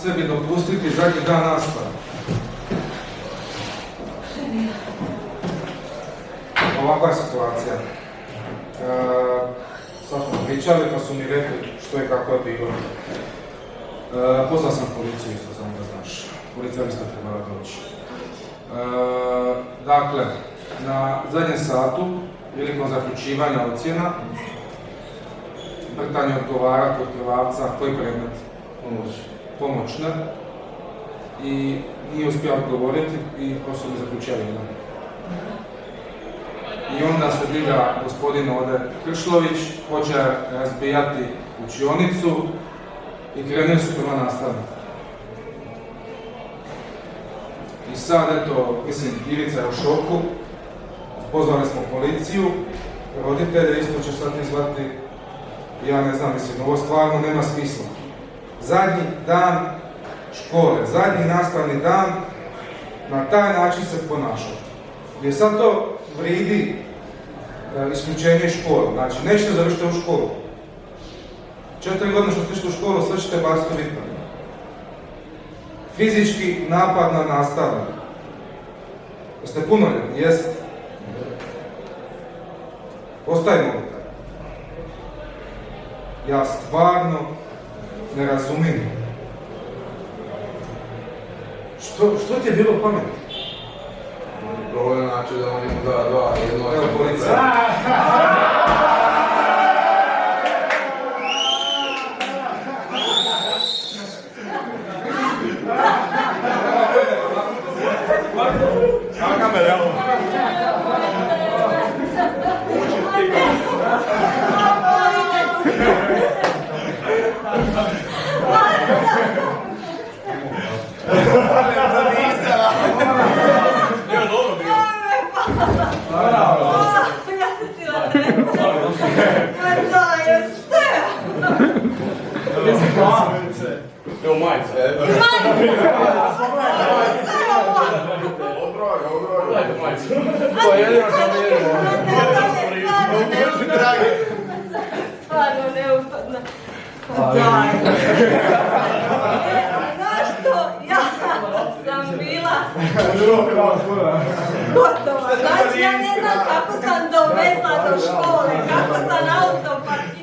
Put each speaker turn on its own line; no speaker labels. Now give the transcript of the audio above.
sebi dopustiti zadnji dan nastave. Ovakva je situacija. Sad smo pričali pa su mi rekli što je kako je bilo. Pozvao sam policiju isto, samo da znaš. Policija isto trebala doći. Dakle, na zadnjem satu, prilikom zaključivanja ocjena, Brtanje odgovara kod krvavca koji predmet pomoćne i nije uspio odgovoriti i prosto mi zaključio jedan. I onda se diga gospodin Ode Kršlović, hoće razbijati učionicu i krenuli su prema nastavniku. I sad, eto, mislim, Ivica je u šoku, pozvali smo policiju, roditelje isto će sad izvati, ja ne znam, mislim, ovo stvarno nema smisla. Zadnji dan škole, zadnji nastavni dan, na taj način se ponašati. Jer sad to vridi isključenje škole, znači nećete završiti u školu. 4 godine što ste išli u školu, sve ćete baciti u vitman. Fizički napad na nastavnika. Jeste punoljetni? Jeste. Ostajemo li tako? Ja stvarno ne razumijem. Što ti je bilo pametno?
Problem znači da on ima dva, jedno...
Evo policija.
Evo majica. Dajte majicu. To je jedino što mi jedemo.
Stvarno neupadno. Daj. Znaš što? Ja sam bila gotova. Znači ja ne znam kako sam dovezla do škole, kako sam auto parkirala.